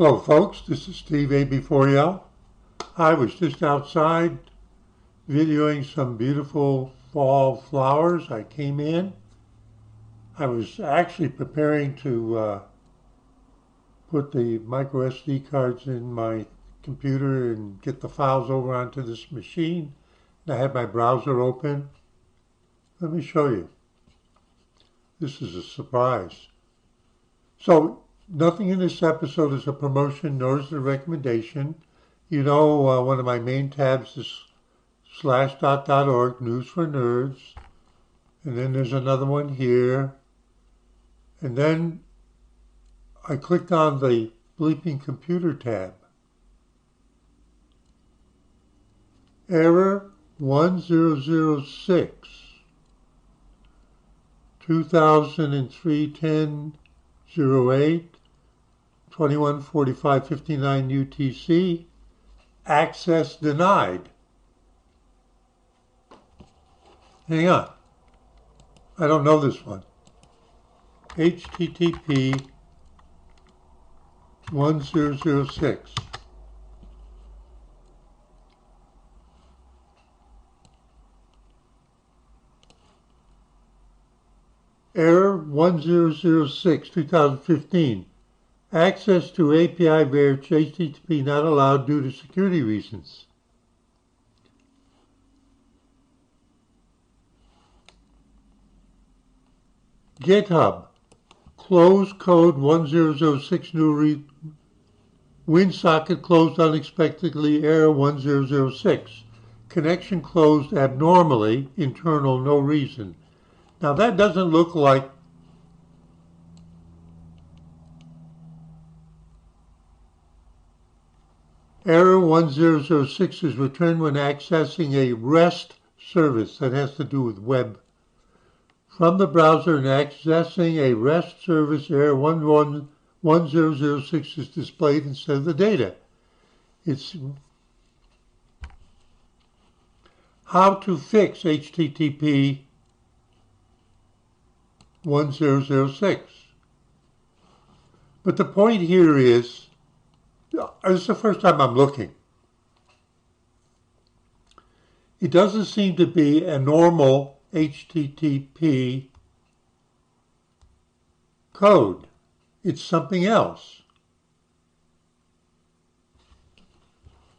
Hello folks, this is Steve AB4L. I was just outside videoing some beautiful fall flowers. I came in. I was actually preparing to put the micro SD cards in my computer and get the files over onto this machine. And I had my browser open. Let me show you. This is a surprise. So, nothing in this episode is a promotion, nor is it a recommendation. You know, one of my main tabs is /.org, News for Nerds. And then there's another one here. And then I clicked on the Bleeping Computer tab. Error 1006, 2003-10-08, 2145-59 UTC, access denied. Hang on, I don't know this one. HTTP 1006. Error 1006, 2015. Access to API via HTTP not allowed due to security reasons. GitHub. Close code 1006 new WinSocket closed unexpectedly, error 1006. Connection closed abnormally, internal, no reason. Now that doesn't look like error 1006 is returned when accessing a REST service that has to do with web. From the browser and accessing a REST service, error 1006 is displayed instead of the data. It's how to fix HTTP 1006. But the point here is, this is the first time I'm looking. It doesn't seem to be a normal HTTP code. It's something else.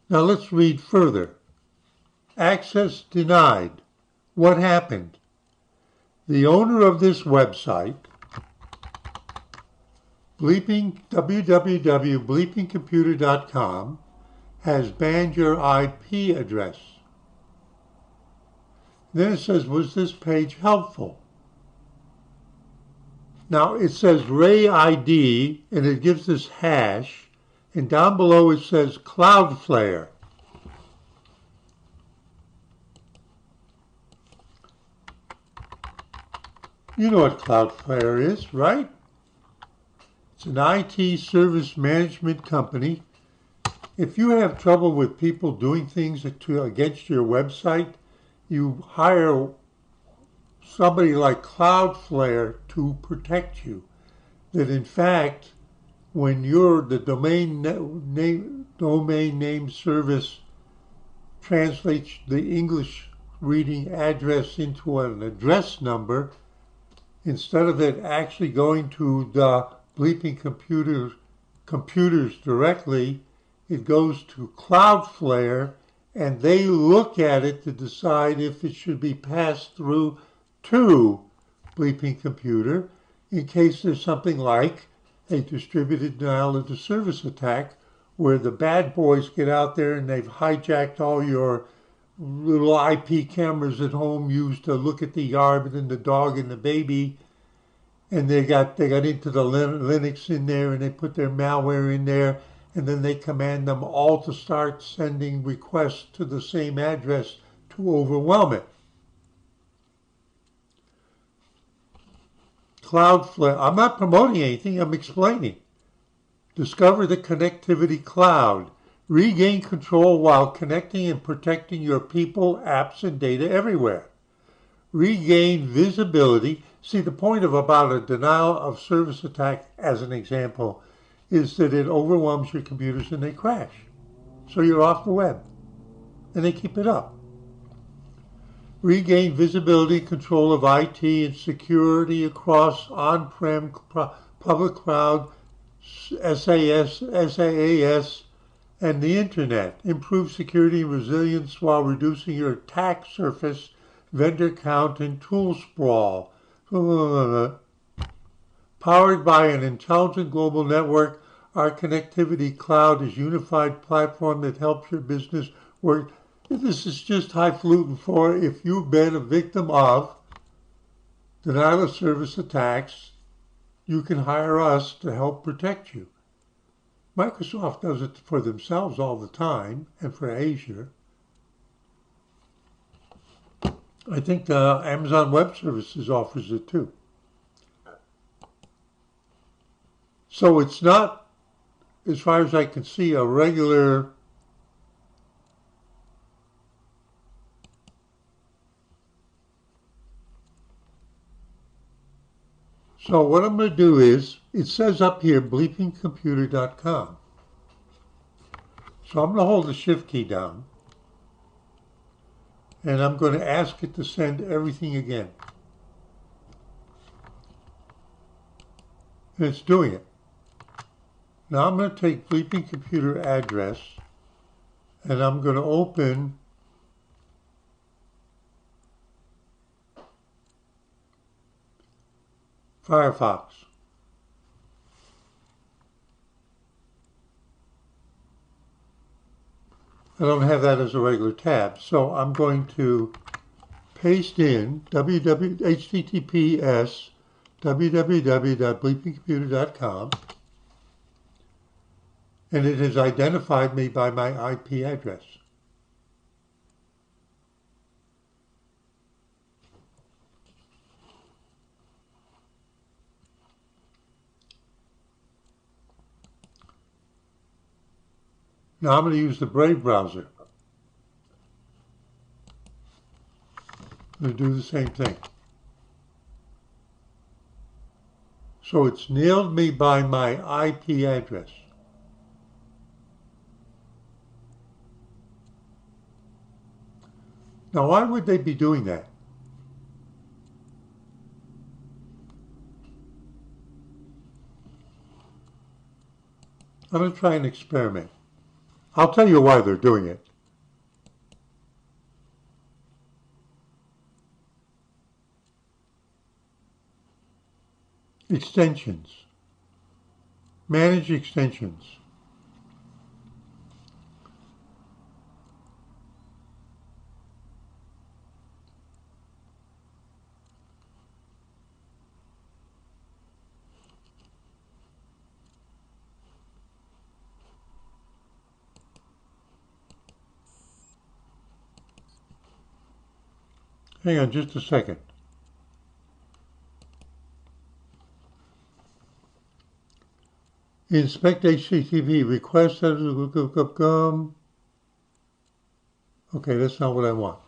Now let's read further. Access denied. What happened? The owner of this website, www.bleepingcomputer.com, has banned your IP address. Then it says, was this page helpful? Now it says Ray ID, and it gives this hash, and down below it says Cloudflare. You know what Cloudflare is, right? It's an IT service management company. If you have trouble with people doing things against your website, you hire somebody like Cloudflare to protect you. That in fact, when the domain name service translates the English reading address into an address number, instead of it actually going to the Bleeping computers directly, it goes to Cloudflare, and they look at it to decide if it should be passed through to Bleeping Computer in case there's something like a distributed denial of the service attack where the bad boys get out there and they've hijacked all your little IP cameras at home used to look at the yard and the dog and the baby, and they got into the Linux in there and they put their malware in there, and then they command them all to start sending requests to the same address to overwhelm it. Cloudflare, I'm not promoting anything, I'm explaining. Discover the connectivity cloud. Regain control while connecting and protecting your people, apps, and data everywhere. Regain visibility. See, the point about a denial of service attack, as an example, is that it overwhelms your computers and they crash. So you're off the web, and they keep it up. Regain visibility, control of IT and security across on-prem, public cloud, SaaS, and the internet. Improve security and resilience while reducing your attack surface, vendor count, and tool sprawl. Powered by an intelligent global network, our connectivity cloud is a unified platform that helps your business work. This is just highfalutin for if you've been a victim of denial of service attacks, you can hire us to help protect you. Microsoft does it for themselves all the time and for Azure. I think Amazon Web Services offers it too. So it's not, as far as I can see, a regular So what I'm going to do is, it says up here, bleepingcomputer.com. So I'm going to hold the Shift key down, and I'm going to ask it to send everything again. And it's doing it. Now I'm going to take Bleeping Computer address, and I'm going to open Firefox. I don't have that as a regular tab, so I'm going to paste in https www.bleepingcomputer.com, and it has identified me by my IP address. Now I'm going to use the Brave browser. I'm going to do the same thing. So it's nailed me by my IP address. Now why would they be doing that? I'm going to try an experiment. I'll tell you why they're doing it. Extensions. Manage extensions. Hang on just a second. Inspect HTTP request. Okay, that's not what I want.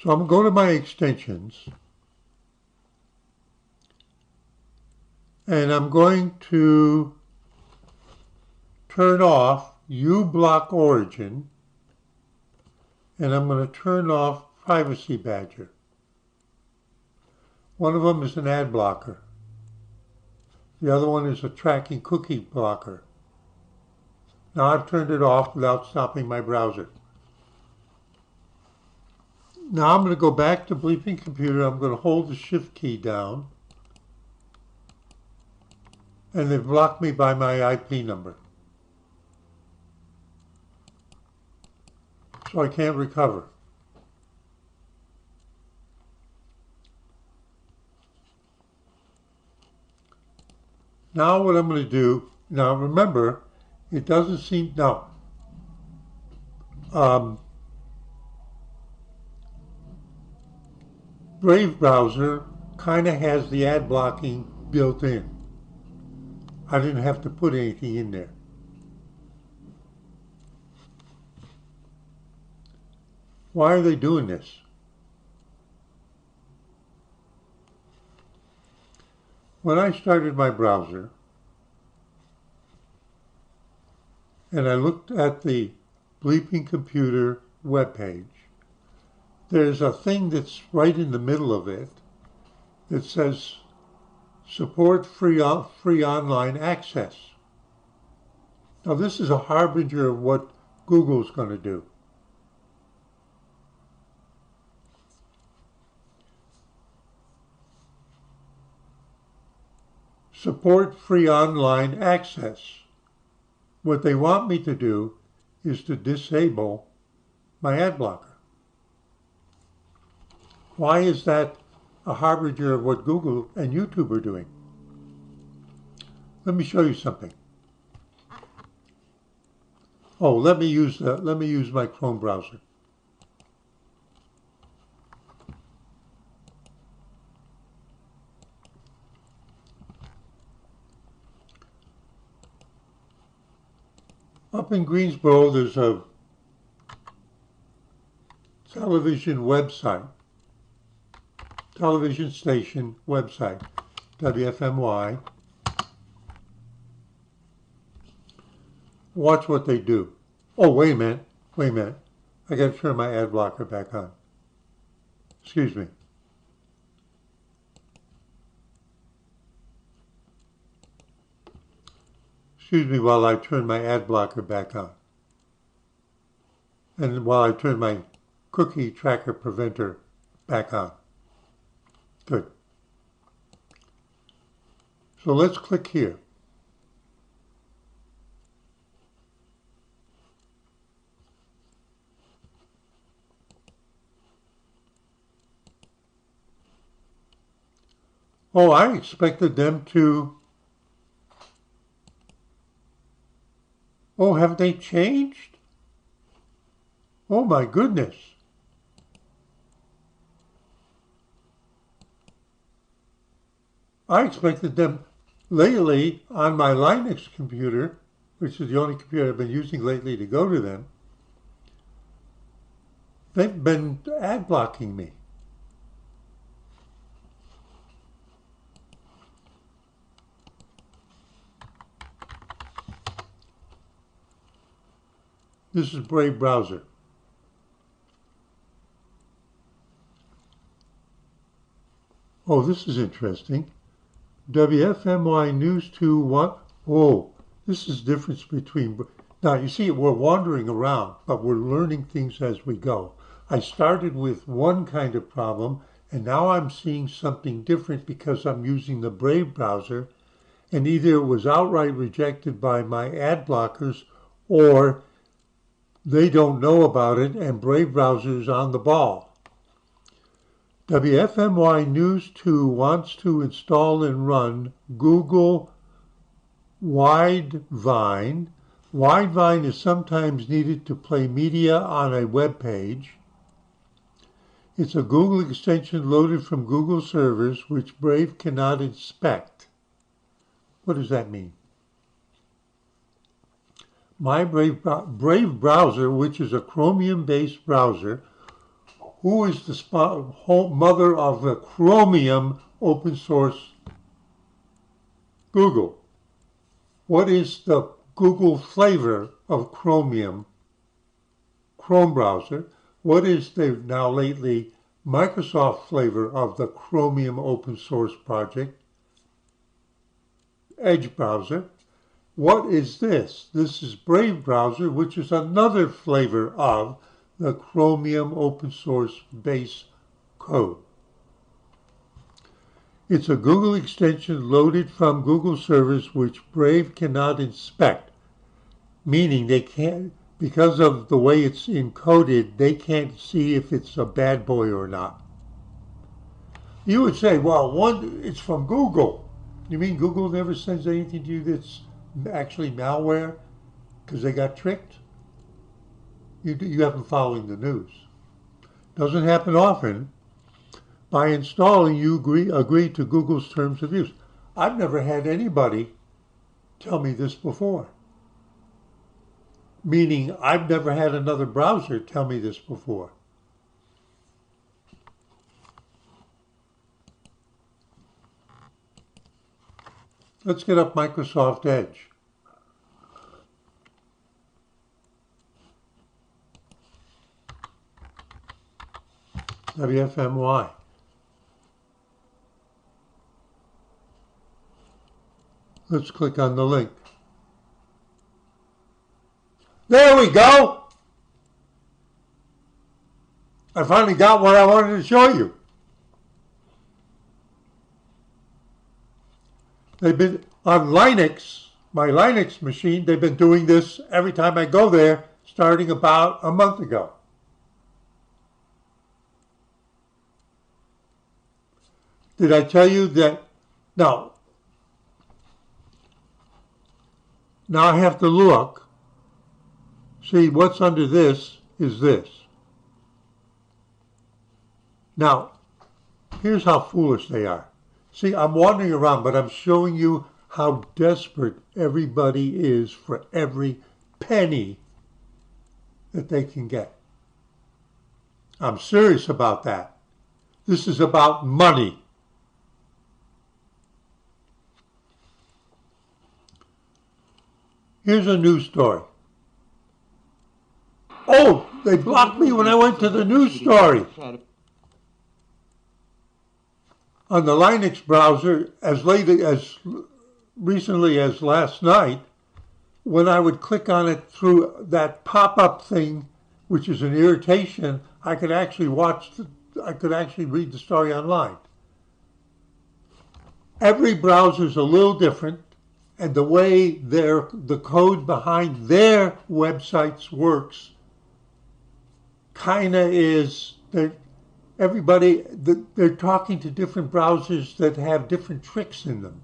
So I'm going to go to my extensions, and I'm going to turn off uBlock Origin, and I'm going to turn off Privacy Badger. One of them is an ad blocker. The other one is a tracking cookie blocker. Now I've turned it off without stopping my browser. Now I'm going to go back to Bleeping Computer. I'm going to hold the Shift key down, and they've blocked me by my IP number. So I can't recover. Now what I'm going to do, now remember, it doesn't seem, now, Brave browser kind of has the ad blocking built in. I didn't have to put anything in there. Why are they doing this? When I started my browser, and I looked at the Bleeping Computer webpage, there's a thing that's right in the middle of it that says support free online access. Now this is a harbinger of what Google's going to do. Support free online access. What they want me to do is to disable my ad blocker. Why is that a harbinger of what Google and YouTube are doing? Let me show you something. Oh, let me use my Chrome browser. Up in Greensboro, there's a television station website, WFMY. Watch what they do. Oh, wait a minute. I got to turn my ad blocker back on. Excuse me. Excuse me while I turn my ad blocker back on. And while I turn my cookie tracker preventer back on. Good. So let's click here. Oh, I expected them to... Oh, have they changed? Oh my goodness. I expected them lately on my Linux computer, which is the only computer I've been using lately to go to them. They've been ad blocking me. This is Brave browser. Oh, this is interesting. WFMY News 2 1. Oh, this is the difference between... Now, you see, we're wandering around, but we're learning things as we go. I started with one kind of problem, and now I'm seeing something different because I'm using the Brave browser, and either it was outright rejected by my ad blockers, or they don't know about it, and Brave browser is on the ball. WFMY News 2 wants to install and run Google Widevine. Widevine is sometimes needed to play media on a web page. It's a Google extension loaded from Google servers which Brave cannot inspect. What does that mean? My Brave browser, which is a Chromium-based browser, who is the mother of the Chromium open source Google? What is the Google flavor of Chromium, Chrome browser? What is the now lately Microsoft flavor of the Chromium open source project? Edge browser. What is this? This is Brave browser, which is another flavor of the Chromium open source base code. It's a Google extension loaded from Google servers which Brave cannot inspect, meaning they can't, because of the way it's encoded, they can't see if it's a bad boy or not. You would say, well, it's from Google. You mean Google never sends anything to you that's actually malware because they got tricked? You haven't been following the news. Doesn't happen often. By installing, you agree to Google's terms of use. I've never had anybody tell me this before. Meaning, I've never had another browser tell me this before. Let's get up Microsoft Edge. WFMY. Let's click on the link. There we go! I finally got what I wanted to show you. They've been on Linux, my Linux machine, they've been doing this every time I go there, starting about a month ago. Did I tell you that? No. Now I have to look. See, what's under this is this. Now, here's how foolish they are. See, I'm wandering around, but I'm showing you how desperate everybody is for every penny that they can get. I'm serious about that. This is about money. Here's a news story. Oh, they blocked me when I went to the news story. On the Linux browser, as recently as last night, when I would click on it through that pop-up thing, which is an irritation, I could actually read the story online. Every browser is a little different, and the way the code behind their websites works kind of is that they're talking to different browsers that have different tricks in them.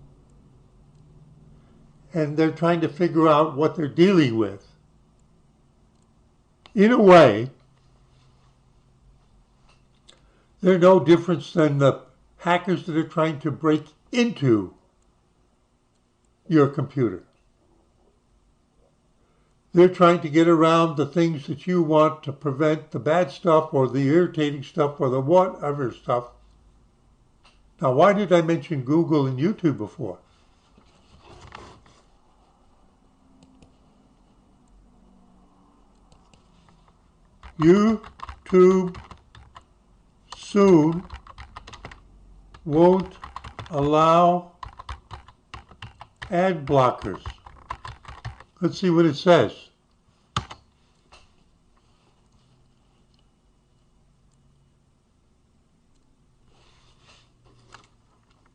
And they're trying to figure out what they're dealing with. In a way, they're no different than the hackers that are trying to break into your computer. They're trying to get around the things that you want to prevent the bad stuff or the irritating stuff or the whatever stuff. Now, why did I mention Google and YouTube before? YouTube soon won't allow ad blockers. Let's see what it says.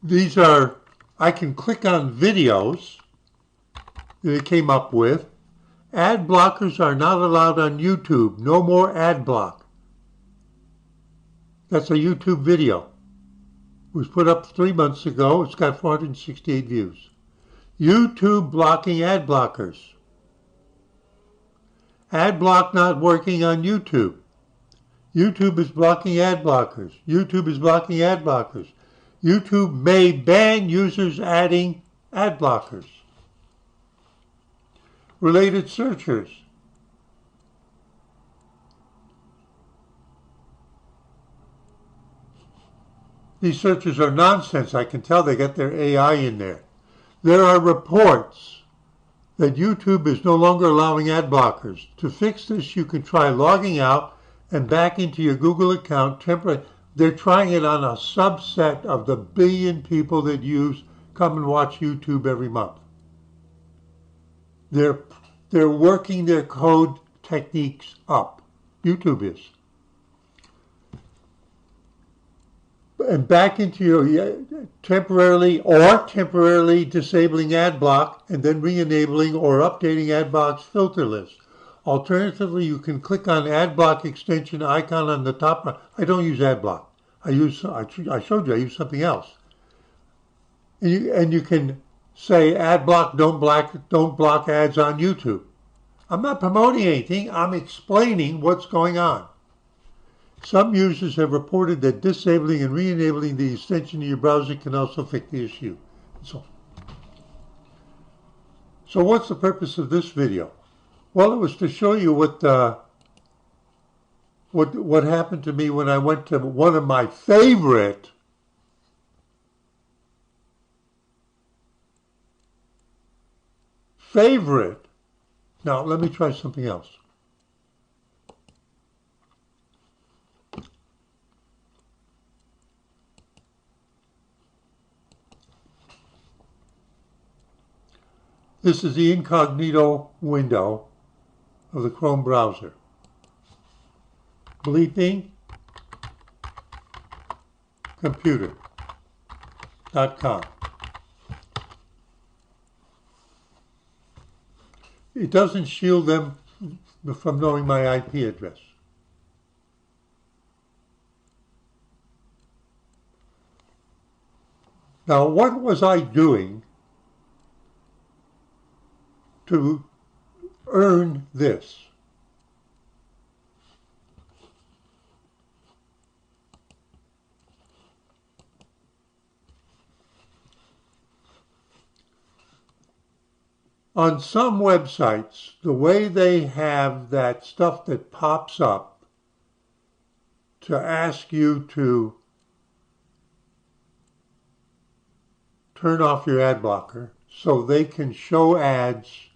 These are, I can click on videos that it came up with. Ad blockers are not allowed on YouTube. No more ad block. That's a YouTube video. It was put up 3 months ago. It's got 468 views. YouTube blocking ad blockers. Ad block not working on YouTube. YouTube is blocking ad blockers. YouTube is blocking ad blockers. YouTube may ban users adding ad blockers. Related searchers. These searchers are nonsense. I can tell they got their AI in there. There are reports that YouTube is no longer allowing ad blockers. To fix this, you can try logging out and back into your Google account temporarily. They're trying it on a subset of the billion people that come and watch YouTube every month. They're working their code techniques up. YouTube is. And back into your temporarily disabling ad block and then re-enabling or updating ad block's filter list. Alternatively, you can click on ad block extension icon on the top right. I don't use ad block. I showed you, I use something else. And you can say ad block, don't block ads on YouTube. I'm not promoting anything, I'm explaining what's going on. Some users have reported that disabling and re-enabling the extension in your browser can also fix the issue. So what's the purpose of this video? Well, it was to show you what happened to me when I went to one of my favorite Now, let me try something else. This is the incognito window of the Chrome browser. Bleeping Computer.com. It doesn't shield them from knowing my IP address. Now, what was I doing to earn this? On some websites, the way they have that stuff that pops up to ask you to turn off your ad blocker so they can show ads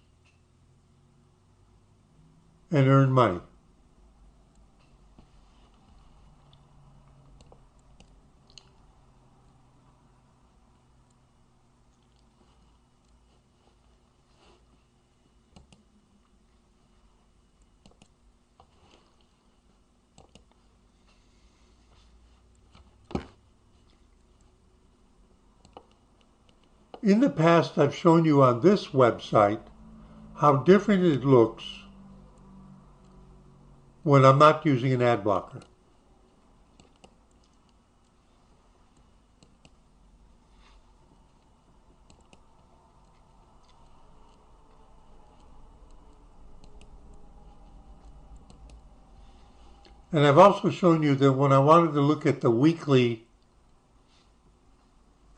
and earn money. In the past, I've shown you on this website how different it looks when I'm not using an ad blocker. And I've also shown you that when I wanted to look at the weekly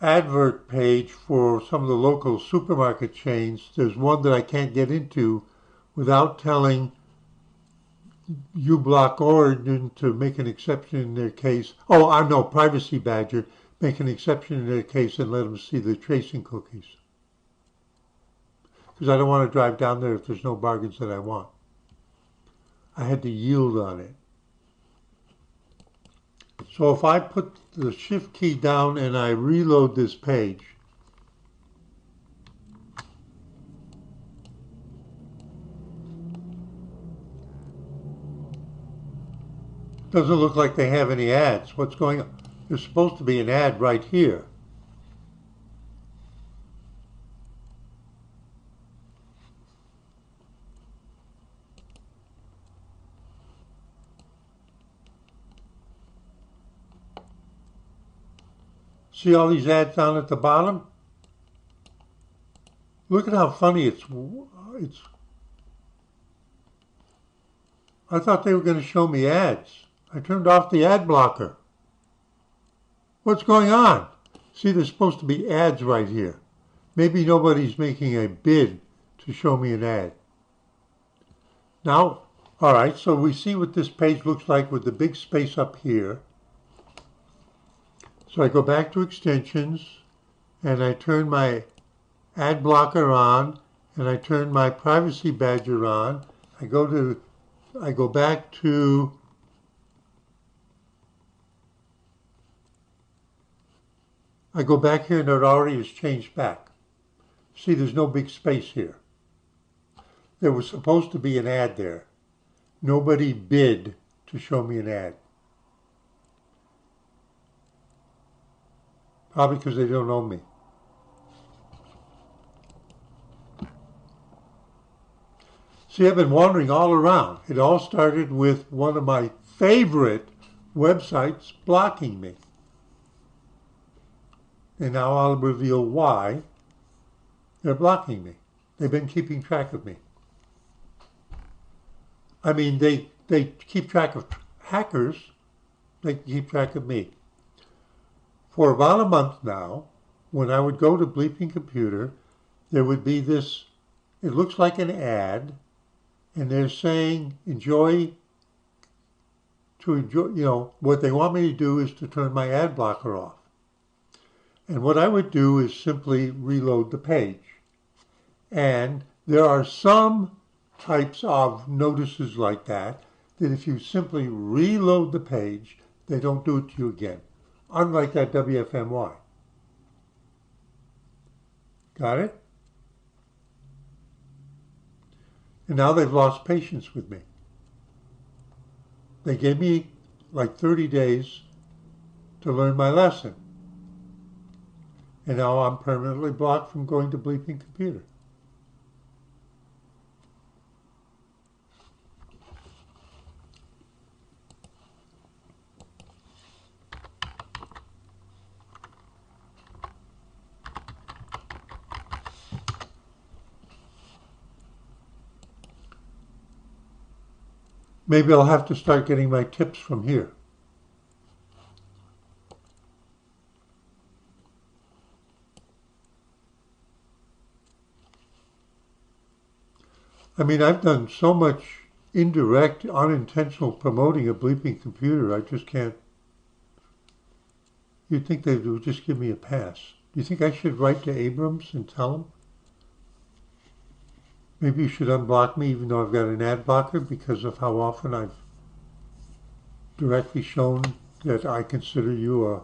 advert page for some of the local supermarket chains, there's one that I can't get into without telling uBlock Origin to make an exception in their case. Oh, I know, Privacy Badger, make an exception in their case and let them see the tracing cookies. Because I don't want to drive down there if there's no bargains that I want. I had to yield on it. So if I put the Shift key down and I reload this page, doesn't look like they have any ads. What's going on? There's supposed to be an ad right here. See all these ads down at the bottom? Look at how funny it's. I thought they were going to show me ads. I turned off the ad blocker. What's going on? See, there's supposed to be ads right here. Maybe nobody's making a bid to show me an ad. Now, all right, so we see what this page looks like with the big space up here. So I go back to extensions and I turn my ad blocker on and I turn my Privacy Badger on. I go back to here and it already has changed back. See, there's no big space here. There was supposed to be an ad there. Nobody bid to show me an ad. Probably because they don't know me. See, I've been wandering all around. It all started with one of my favorite websites blocking me. And now I'll reveal why they're blocking me. They've been keeping track of me. I mean, they keep track of hackers. They keep track of me. For about a month now, when I would go to Bleeping Computer, there would be this, it looks like an ad, and they're saying, enjoy, what they want me to do is to turn my ad blocker off. And what I would do is simply reload the page. And there are some types of notices like that if you simply reload the page, they don't do it to you again. Unlike that WFMY. Got it? And now they've lost patience with me. They gave me like 30 days to learn my lesson. And now I'm permanently blocked from going to Bleeping Computer. Maybe I'll have to start getting my tips from here. I mean, I've done so much indirect, unintentional promoting of Bleeping Computer, I just can't. You'd think they would just give me a pass. Do you think I should write to Abrams and tell him? Maybe you should unblock me even though I've got an ad blocker because of how often I've directly shown that I consider you an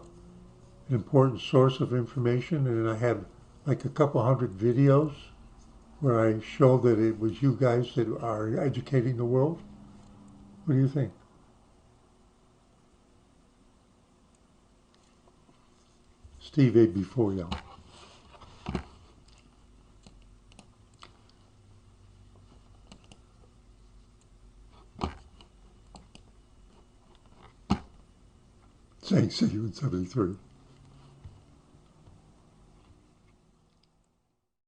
important source of information, and I have like a couple hundred videos where I show that it was you guys that are educating the world. What do you think? Steve A. Saying see you in 73.